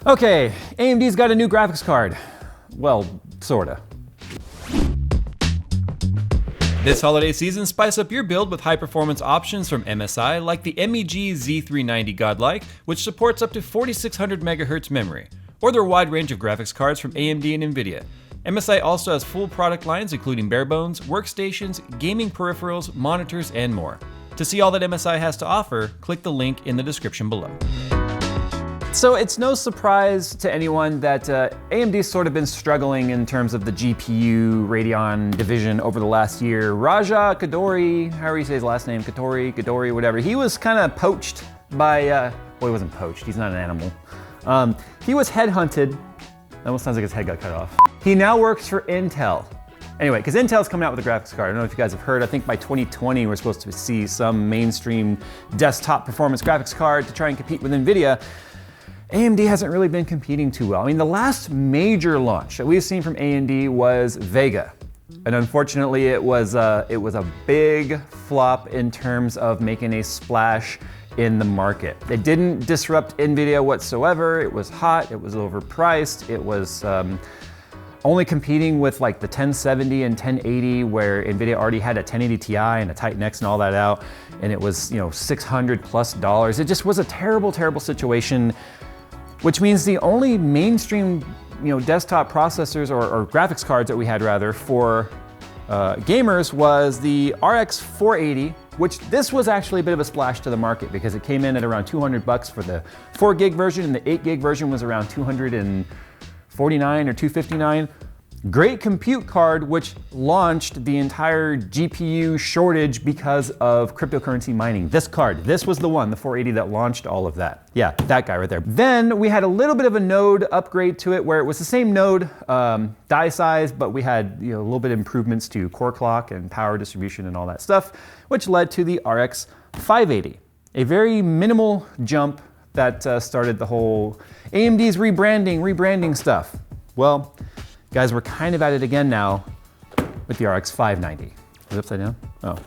Okay, AMD's got a new graphics card. Well, sorta. This holiday season, spice up your build with high-performance options from MSI like the MEG Z390 Godlike, which supports up to 4600 MHz memory, or their wide range of graphics cards from AMD and NVIDIA. MSI also has full product lines including barebones, workstations, gaming peripherals, monitors, and more. To see all that MSI has to offer, click the link in the description below. So it's no surprise to anyone that AMD's sort of been struggling in terms of the GPU Radeon division over the last year. Raja Kadori, however you say his last name, Kadori, whatever, he was kind of poached by, well, he wasn't poached, he's not an animal. He was headhunted. That almost sounds like his head got cut off. He now works for Intel. Anyway, because Intel's coming out with a graphics card. I don't know if you guys have heard, I think by 2020 we're supposed to see some mainstream desktop performance graphics card to try and compete with NVIDIA. AMD hasn't really been competing too well. I mean, the last major launch that we've seen from AMD was Vega. And unfortunately, it was a big flop in terms of making a splash in the market. It didn't disrupt NVIDIA whatsoever. It was hot, it was overpriced, it was only competing with like the 1070 and 1080 where NVIDIA already had a 1080 Ti and a Titan X and all that out. And it was, $600+. It just was a terrible, terrible situation. Which means the only mainstream, desktop processors or graphics cards that we had rather for gamers was the RX 480, which this was actually a bit of a splash to the market because it came in at around $200 for the 4 gig version and the 8 gig version was around $249 or $259. Great compute card, which launched the entire GPU shortage because of cryptocurrency mining. This card, this was the one, the 480 that launched all of that. Yeah, that guy right there. Then we had a little bit of a node upgrade to it where it was the same node die size, but we had a little bit of improvements to core clock and power distribution and all that stuff, which led to the RX 580. A very minimal jump that started the whole AMD's rebranding stuff. Well, guys, we're kind of at it again now with the RX 590. Is it upside down? Oh.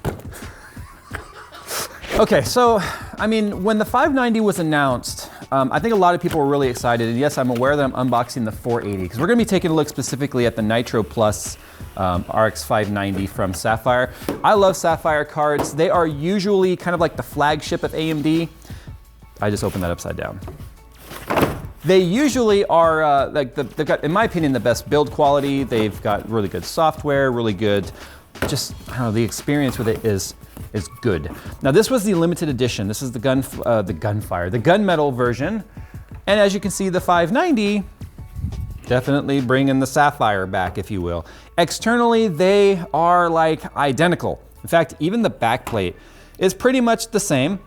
Okay, so, I mean, when the 590 was announced, I think a lot of people were really excited. And yes, I'm aware that I'm unboxing the 480 because we're gonna be taking a look specifically at the Nitro Plus RX 590 from Sapphire. I love Sapphire cards. They are usually kind of like the flagship of AMD. I just opened that upside down. They usually are, they've got, in my opinion, the best build quality. They've got really good software, really good, just, I don't know, the experience with it is good. Now this was the limited edition. This is the gunmetal version. And as you can see, the 590, definitely bringing the Sapphire back, if you will. Externally, they are like identical. In fact, even the backplate is pretty much the same.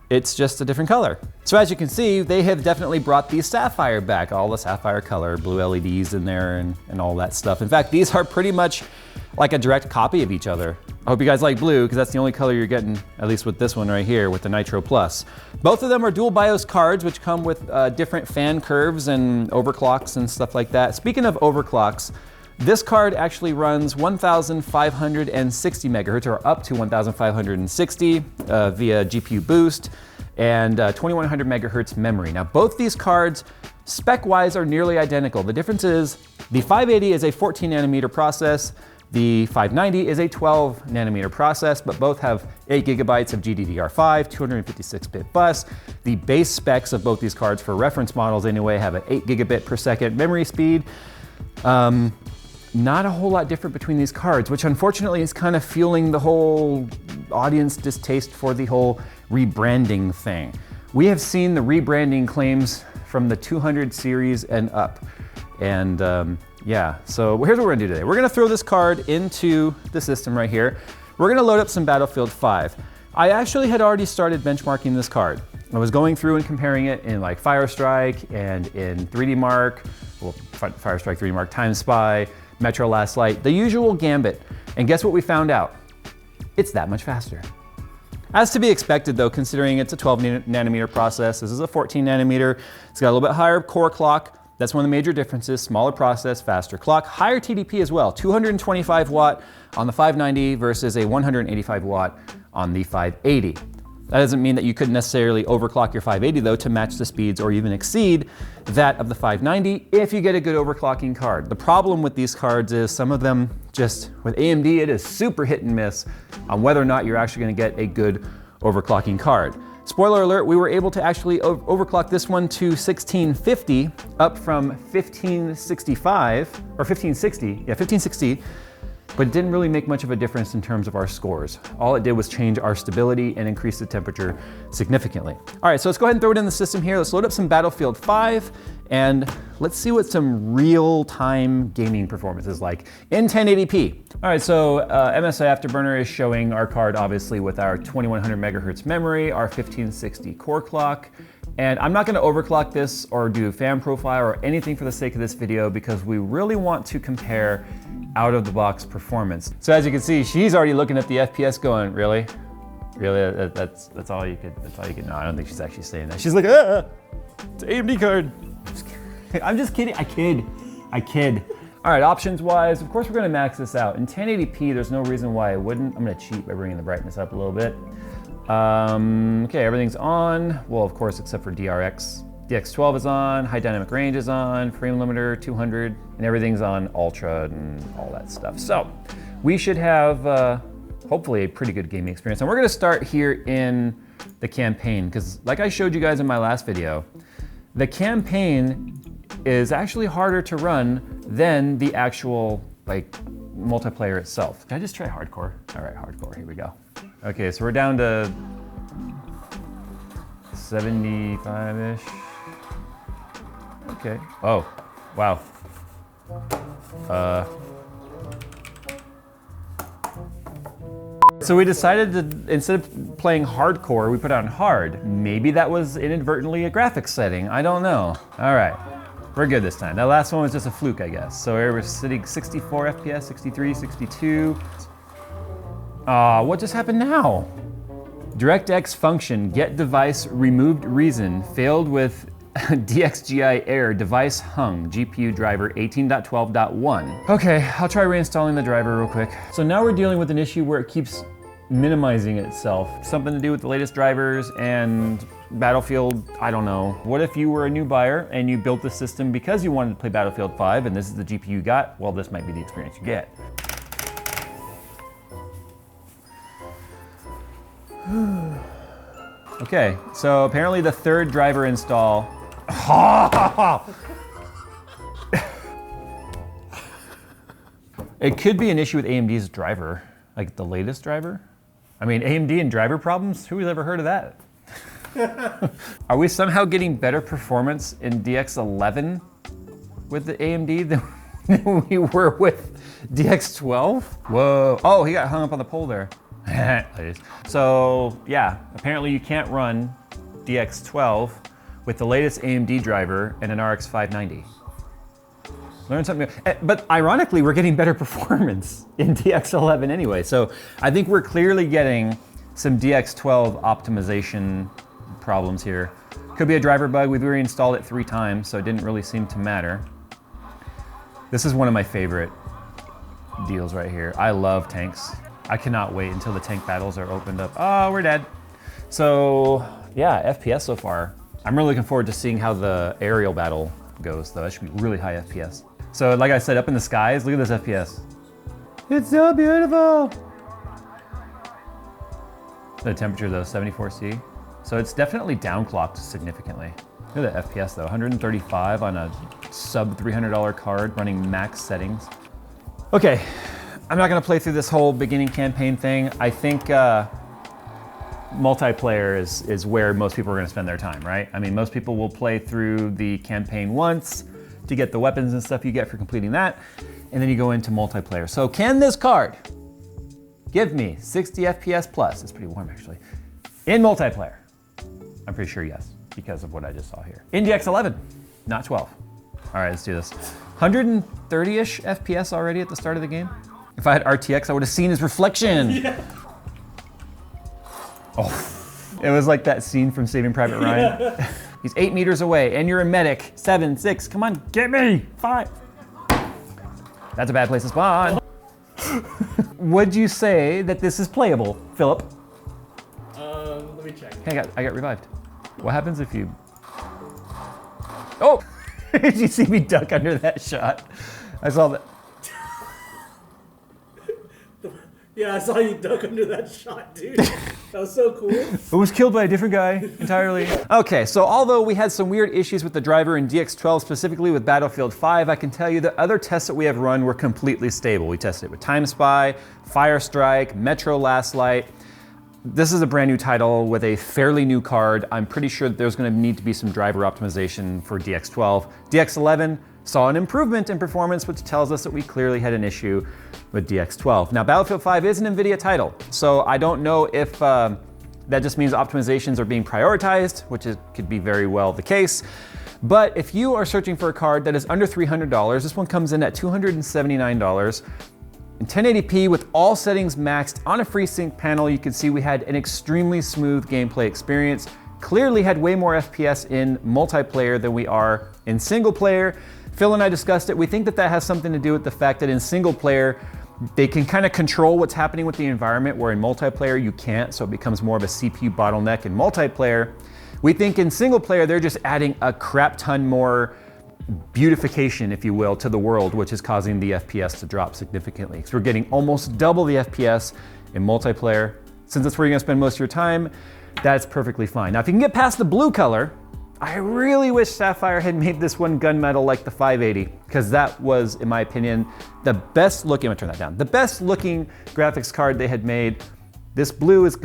It's just a different color. So as you can see, they have definitely brought the Sapphire back, all the Sapphire color, blue LEDs in there and all that stuff. In fact, these are pretty much like a direct copy of each other. I hope you guys like blue because that's the only color you're getting, at least with this one right here with the Nitro Plus. Both of them are dual BIOS cards, which come with different fan curves and overclocks and stuff like that. Speaking of overclocks, this card actually runs 1,560 megahertz, or up to 1,560 via GPU boost, and 2,100 megahertz memory. Now, both these cards, spec-wise, are nearly identical. The difference is the 580 is a 14 nanometer process, the 590 is a 12 nanometer process, but both have 8 gigabytes of GDDR5, 256-bit bus. The base specs of both these cards, for reference models anyway, have an 8 gigabit per second memory speed. Not a whole lot different between these cards, which unfortunately is kind of fueling the whole audience distaste for the whole rebranding thing. We have seen the rebranding claims from the 200 series and up. And yeah, so here's what we're gonna do today. We're gonna throw this card into the system right here. We're gonna load up some Battlefield 5. I actually had already started benchmarking this card. I was going through and comparing it in like Firestrike and in 3D Mark, well, Firestrike 3D Mark, Time Spy, Metro Last Light, the usual gambit. And guess what we found out? It's that much faster. As to be expected though, considering it's a 12 nanometer process, this is a 14 nanometer, it's got a little bit higher core clock. That's one of the major differences, smaller process, faster clock, higher TDP as well, 225 watt on the 590 versus a 185 watt on the 580. That doesn't mean that you couldn't necessarily overclock your 580 though to match the speeds or even exceed that of the 590 if you get a good overclocking card. The problem with these cards is some of them just, with AMD, it is super hit and miss on whether or not you're actually gonna get a good overclocking card. Spoiler alert, we were able to actually overclock this one to 1650 up from 1565, or 1560, yeah, 1560, but it didn't really make much of a difference in terms of our scores. All it did was change our stability and increase the temperature significantly. All right, so let's go ahead and throw it in the system here. Let's load up some Battlefield 5 and let's see what some real-time gaming performance is like in 1080p. All right, so MSI Afterburner is showing our card obviously with our 2100 megahertz memory, our 1560 core clock, and I'm not gonna overclock this or do fan profile or anything for the sake of this video because we really want to compare out-of-the-box performance. So as you can see, she's already looking at the FPS going, really? Really, that's all you could, no, I don't think she's actually saying that. She's like, ah, it's an AMD card. I'm just kidding, I kid. All right, options-wise, of course we're gonna max this out. In 1080p, there's no reason why I wouldn't. I'm gonna cheat by bringing the brightness up a little bit. Okay, everything's on. Well, of course, except for DRX. DX12 is on, high dynamic range is on, frame limiter 200, and everything's on ultra and all that stuff. So we should have hopefully a pretty good gaming experience. And we're gonna start here in the campaign, because like I showed you guys in my last video, the campaign is actually harder to run than the actual like multiplayer itself. Can I just try hardcore? All right, hardcore, here we go. Okay, so we're down to 75-ish. Okay. Oh, wow. So we decided to, instead of playing hardcore, we put on hard. Maybe that was inadvertently a graphics setting. I don't know. All right, we're good this time. That last one was just a fluke, I guess. So we were sitting 64 FPS, 63, 62. What just happened now? DirectX function, get device removed reason, failed with DXGI error, device hung, GPU driver 18.12.1. Okay, I'll try reinstalling the driver real quick. So now we're dealing with an issue where it keeps minimizing itself. Something to do with the latest drivers and Battlefield, I don't know. What if you were a new buyer and you built the system because you wanted to play Battlefield 5 and this is the GPU you got? Well, this might be the experience you get. Okay, so apparently the third driver install. It could be an issue with AMD's driver, like the latest driver. I mean, AMD and driver problems, who's ever heard of that? Are we somehow getting better performance in DX11 with the AMD than we were with DX12? Whoa, oh, he got hung up on the pole there. So yeah, apparently you can't run DX12 with the latest AMD driver and an RX 590. Learn something new. But ironically, we're getting better performance in DX11 anyway. So I think we're clearly getting some DX12 optimization problems here. Could be a driver bug. We've reinstalled it 3 times, so it didn't really seem to matter. This is one of my favorite deals right here. I love tanks. I cannot wait until the tank battles are opened up. Oh, we're dead. So yeah, FPS so far. I'm really looking forward to seeing how the aerial battle goes though. That should be really high FPS. So like I said, up in the skies, look at this FPS. It's so beautiful. The temperature though, 74C. So it's definitely downclocked significantly. Look at the FPS though, 135 on a sub $300 card running max settings. Okay, I'm not gonna play through this whole beginning campaign thing. I think multiplayer is where most people are gonna spend their time, right? I mean, most people will play through the campaign once to get the weapons and stuff you get for completing that, and then you go into multiplayer. So can this card give me 60 FPS plus? It's pretty warm actually. In multiplayer? I'm pretty sure yes, because of what I just saw here. In DX11, not 12. All right, let's do this. 130-ish FPS already at the start of the game. If I had RTX, I would have seen his reflection. Yeah. Oh, it was like that scene from Saving Private Ryan. Yeah. He's 8 meters away, and you're a medic. 7, 6, come on, get me. 5. That's a bad place to spawn. Would you say that this is playable, Philip? Let me check. Hey, I got revived. What happens if you... Oh! Did you see me duck under that shot? I saw that. Yeah, I saw you duck under that shot, dude. That was so cool. It was killed by a different guy entirely. Okay, so although we had some weird issues with the driver in DX12, specifically with Battlefield 5, I can tell you that other tests that we have run were completely stable. We tested it with Time Spy, Fire Strike, Metro Last Light. This is a brand new title with a fairly new card. I'm pretty sure that there's going to need to be some driver optimization for DX12. DX11 saw an improvement in performance, which tells us that we clearly had an issue with DX12. Now, Battlefield 5 is an NVIDIA title, so I don't know if that just means optimizations are being prioritized, which could be very well the case. But if you are searching for a card that is under $300, this one comes in at $279. In 1080p with all settings maxed on a FreeSync panel, you can see we had an extremely smooth gameplay experience. Clearly had way more FPS in multiplayer than we are in single player. Phil and I discussed it. We think that that has something to do with the fact that in single player, they can kind of control what's happening with the environment, where in multiplayer you can't, so it becomes more of a CPU bottleneck in multiplayer. We think in single player, they're just adding a crap ton more beautification, if you will, to the world, which is causing the FPS to drop significantly. So we're getting almost double the FPS in multiplayer. Since that's where you're gonna spend most of your time, that's perfectly fine. Now, if you can get past the blue color, I really wish Sapphire had made this one gunmetal like the 580, because that was, in my opinion, the best looking, I'm gonna turn that down, the best looking graphics card they had made. This blue is,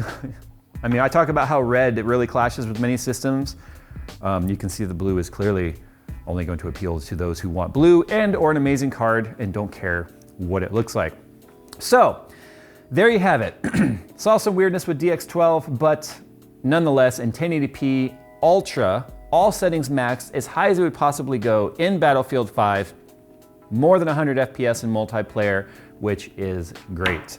I mean, I talk about how red, it really clashes with many systems. You can see the blue is clearly only going to appeal to those who want blue and or an amazing card and don't care what it looks like. So, there you have it. Saw some weirdness with DX12, but nonetheless, in 1080p Ultra, all settings maxed, as high as it would possibly go in Battlefield 5, more than 100 FPS in multiplayer, which is great.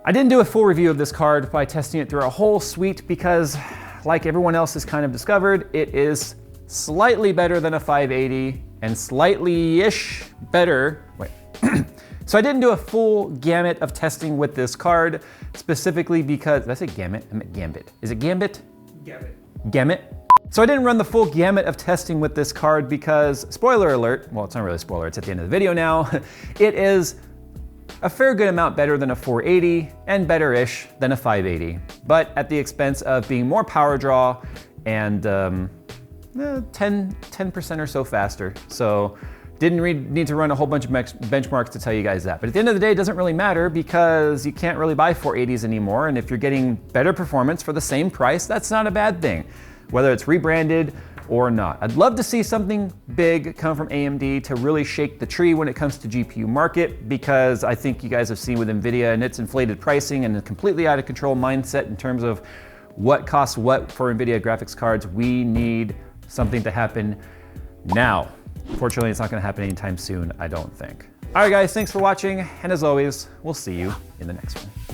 I didn't do a full review of this card by testing it through a whole suite because, like everyone else has kind of discovered, it is slightly better than a 580 and slightly-ish better. Wait. So I didn't do a full gamut of testing with this card, specifically because, did I say gamut? I meant gambit. Is it gambit? Gambit. Gamut. So I didn't run the full gamut of testing with this card because, spoiler alert, well, it's not really a spoiler, it's at the end of the video now, it is a fair good amount better than a 480 and better-ish than a 580, but at the expense of being more power draw and 10% or so faster. So didn't need to run a whole bunch of benchmarks to tell you guys that. But at the end of the day, it doesn't really matter because you can't really buy 480s anymore. And if you're getting better performance for the same price, that's not a bad thing, whether it's rebranded or not. I'd love to see something big come from AMD to really shake the tree when it comes to GPU market, because I think you guys have seen with NVIDIA and its inflated pricing and a completely out of control mindset in terms of what costs what for NVIDIA graphics cards. We need something to happen now. Fortunately, it's not gonna happen anytime soon, I don't think. All right, guys, thanks for watching. And as always, we'll see you in the next one.